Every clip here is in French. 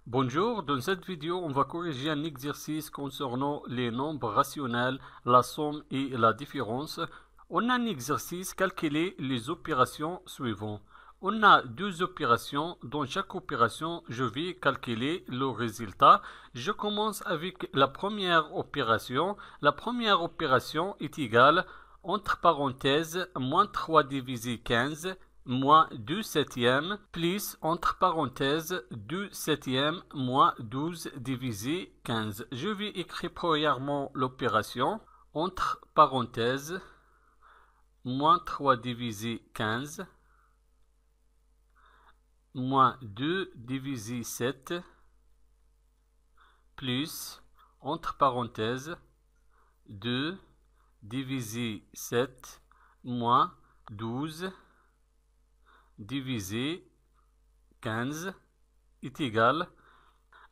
Bonjour, dans cette vidéo, on va corriger un exercice concernant les nombres rationnels, la somme et la différence. On a un exercice, calculer les opérations suivantes. On a deux opérations. Dans chaque opération, je vais calculer le résultat. Je commence avec la première opération. La première opération est égale, entre parenthèses, moins 3 divisé 15, moins 2 septièmes, plus, entre parenthèses, 2 septièmes, moins 12 divisé 15. Je vais écrire premièrement l'opération, entre parenthèses, moins 3 divisé 15, moins 2 divisé 7, plus, entre parenthèses, 2 divisé 7, moins 12 divisé 15 est égal.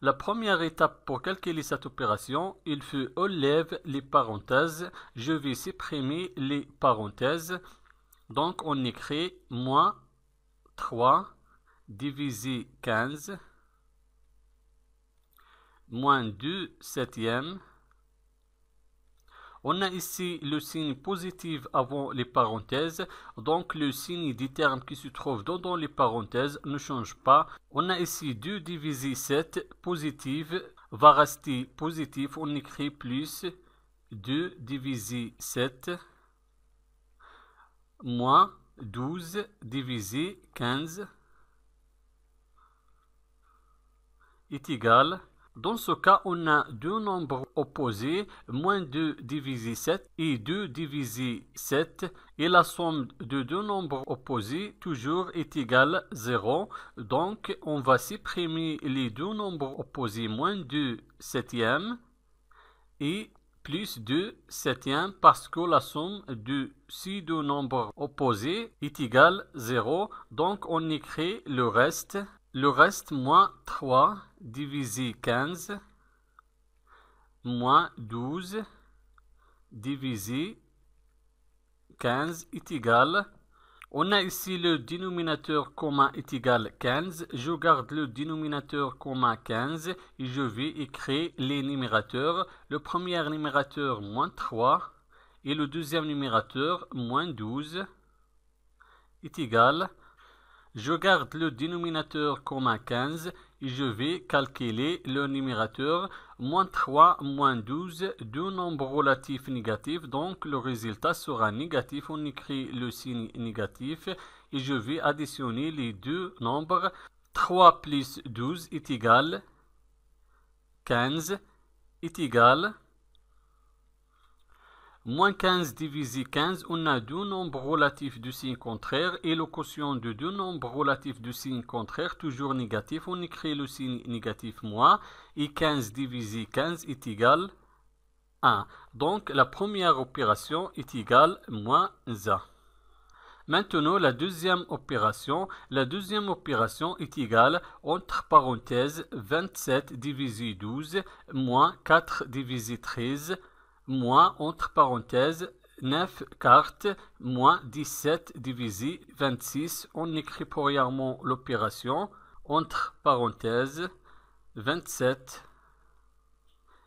La première étape pour calculer cette opération, il faut enlever les parenthèses. Je vais supprimer les parenthèses. Donc on écrit moins 3 divisé 15 moins 2 septièmes. On a ici le signe positif avant les parenthèses, donc le signe des termes qui se trouvent dans les parenthèses ne change pas. On a ici 2 divisé 7, positif, va rester positif, on écrit plus 2 divisé 7, moins 12 divisé 15 est égal. Dans ce cas, on a deux nombres opposés, moins 2 divisé 7 et 2 divisé 7. Et la somme de deux nombres opposés, toujours, est égale 0. Donc, on va supprimer les deux nombres opposés, moins 2 septièmes et plus 2 septièmes, parce que la somme de ces deux nombres opposés est égale 0. Donc, on écrit le reste. Le reste, moins 3 divisé 15, moins 12 divisé 15 est égal. On a ici le dénominateur commun est égal 15. Je garde le dénominateur commun 15 et je vais écrire les numérateurs. Le premier numérateur, moins 3, et le deuxième numérateur, moins 12 est égal. Je garde le dénominateur commun 15 et je vais calculer le numérateur. Moins 3, moins 12, deux nombres relatifs négatifs, donc le résultat sera négatif. On écrit le signe négatif et je vais additionner les deux nombres. 3 plus 12 est égal 15 est égal. Moins 15 divisé 15, on a deux nombres relatifs de signe contraire et le quotient de deux nombres relatifs de signe contraire, toujours négatif. On écrit le signe négatif moins et 15 divisé 15 est égal 1. Donc la première opération est égale moins 1. Maintenant, la deuxième opération. La deuxième opération est égale, entre parenthèses, 27 divisé 12 moins 4 divisé 13 moins, entre parenthèses, 9 quarts moins 17 divisé 26. On écrit premièrement l'opération, entre parenthèses, 27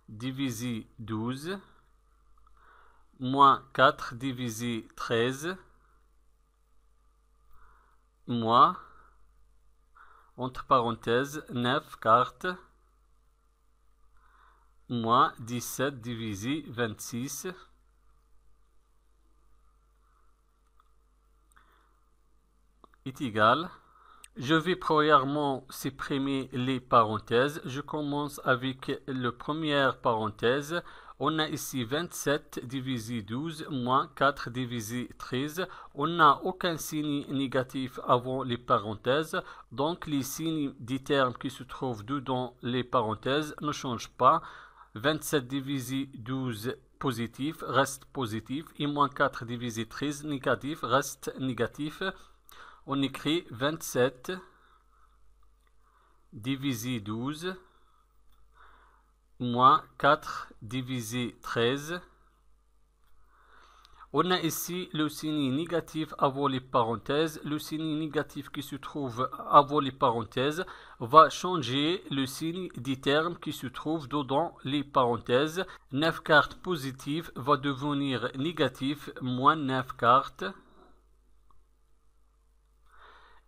divisé 12 moins 4 divisé 13 moins, entre parenthèses, 9 quarts moins 17 divisé 26 est égal. Je vais premièrement supprimer les parenthèses. Je commence avec la première parenthèse. On a ici 27 divisé 12 moins 4 divisé 13. On n'a aucun signe négatif avant les parenthèses. Donc les signes des termes qui se trouvent dedans les parenthèses ne changent pas. 27 divisé 12 positif reste positif et moins 4 divisé 13 négatif reste négatif. On écrit 27 divisé 12 moins 4 divisé 13. On a ici le signe négatif avant les parenthèses. Le signe négatif qui se trouve avant les parenthèses va changer le signe du terme qui se trouve dedans les parenthèses. 9 cartes positives va devenir négatif, moins 9 cartes.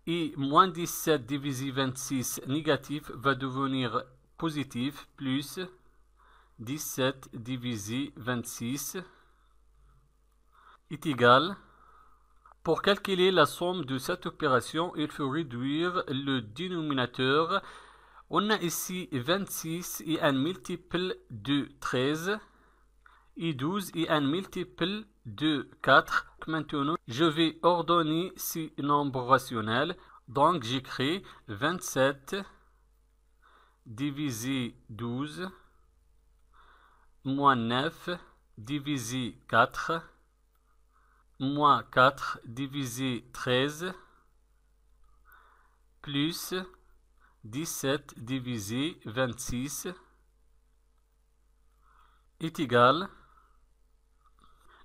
Et moins 17 divisé 26 négatif va devenir positif, plus 17 divisé 26 est égal. Pour calculer la somme de cette opération, il faut réduire le dénominateur. On a ici 26 et un multiple de 13 et 12 et un multiple de 4. Maintenant, je vais ordonner ces nombres rationnels. Donc, j'écris 27 divisé 12 moins 9 divisé 4 moins 4 divisé 13 plus 17 divisé 26 est égal.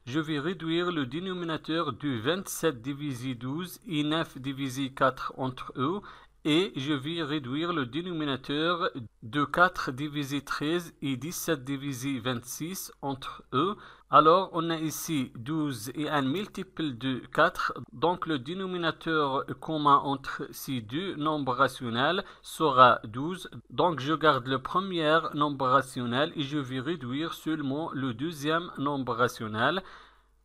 Je vais réduire le dénominateur de 27 divisé 12 et 9 divisé 4 entre eux. Et je vais réduire le dénominateur de 4 divisé 13 et 17 divisé 26 entre eux. Alors, on a ici 12 et un multiple de 4. Donc, le dénominateur commun entre ces deux nombres rationnels sera 12. Donc, je garde le premier nombre rationnel et je vais réduire seulement le deuxième nombre rationnel.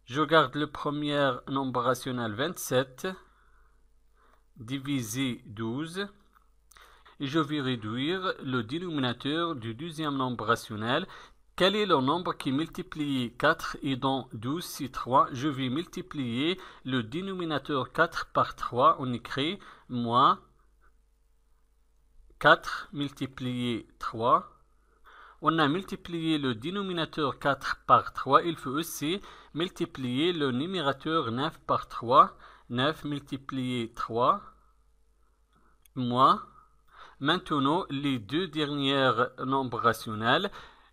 Je garde le premier nombre rationnel 27 divisé 12 et je vais réduire le dénominateur du deuxième nombre rationnel. Quel est le nombre qui multiplie 4 et dans 12 c'est 3? Je vais multiplier le dénominateur 4 par 3. On écrit moins 4 multiplié 3. On a multiplié le dénominateur 4 par 3. Il faut aussi multiplier le numérateur 9 par 3. 9 multiplié 3 moins. Maintenant, les deux derniers nombres rationnels,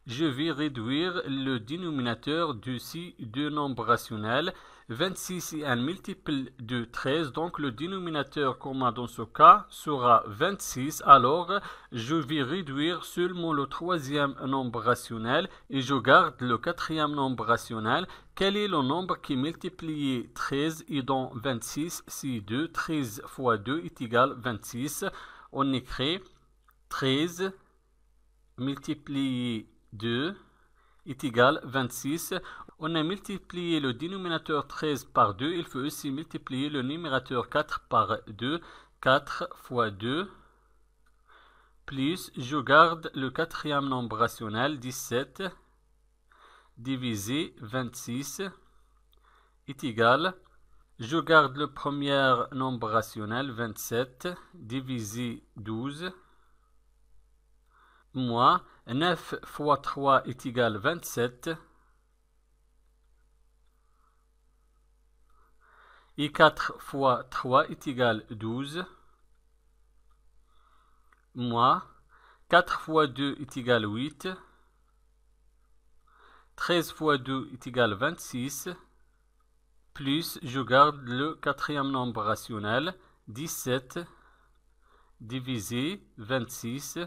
je vais réduire le dénominateur de ces deux nombres rationnels. 26 est un multiple de 13, donc le dénominateur commun dans ce cas sera 26. Alors, je vais réduire seulement le troisième nombre rationnel et je garde le quatrième nombre rationnel. Quel est le nombre qui multiplie 13 et dans 26? C'est 2. 13 fois 2 est égal à 26. On écrit 13 multiplié 2 est égal à 26. On a multiplié le dénominateur 13 par 2. Il faut aussi multiplier le numérateur 4 par 2. 4 fois 2 plus, je garde le quatrième nombre rationnel, 17 divisé 26 est égal. Je garde le premier nombre rationnel, 27 divisé 12 moins 9 fois 3 est égal à 27 et 4 fois 3 est égal à 12 moins 4 fois 2 est égal à 8 13 fois 2 est égal à 26 plus, je garde le quatrième nombre rationnel, 17 divisé 26.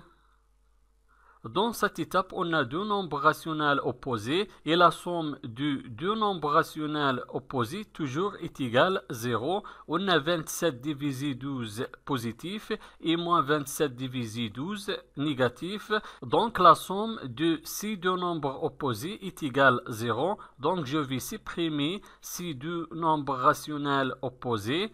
Dans cette étape, on a deux nombres rationnels opposés et la somme de deux nombres rationnels opposés toujours est égale à 0. On a 27 divisé 12 positif et moins 27 divisé 12 négatif. Donc la somme de ces deux nombres opposés est égale à 0. Donc je vais supprimer ces deux nombres rationnels opposés.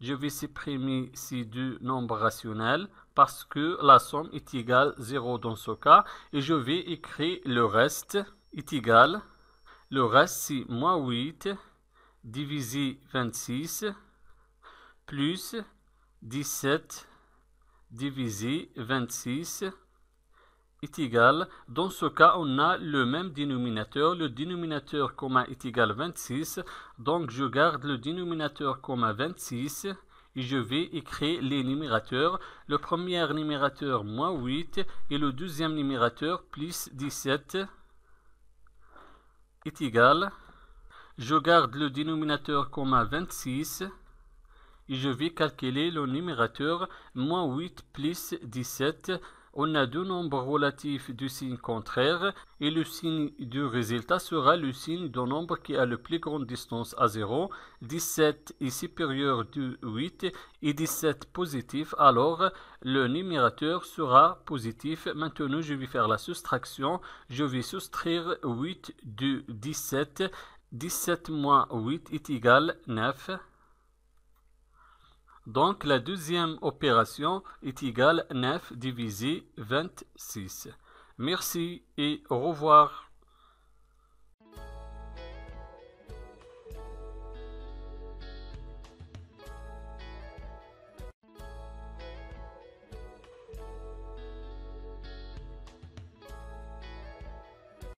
Je vais supprimer ces deux nombres rationnels parce que la somme est égale à 0 dans ce cas. Et je vais écrire le reste est égal. Le reste c'est moins 8 divisé 26 plus 17 divisé 26 est égal. Dans ce cas, on a le même dénominateur. Le dénominateur commun est égal à 26. Donc, je garde le dénominateur commun 26 et je vais écrire les numérateurs. Le premier numérateur, moins 8, et le deuxième numérateur, plus 17, est égal. Je garde le dénominateur commun 26 et je vais calculer le numérateur moins 8 plus 17. On a deux nombres relatifs du signe contraire et le signe du résultat sera le signe du nombre qui a la plus grande distance à 0. 17 est supérieur de 8 et 17 positif, alors le numérateur sera positif. Maintenant, je vais faire la soustraction. Je vais soustraire 8 de 17. 17 moins 8 est égal à 9. Donc, la deuxième opération est égale à 9 divisé 26. Merci et au revoir.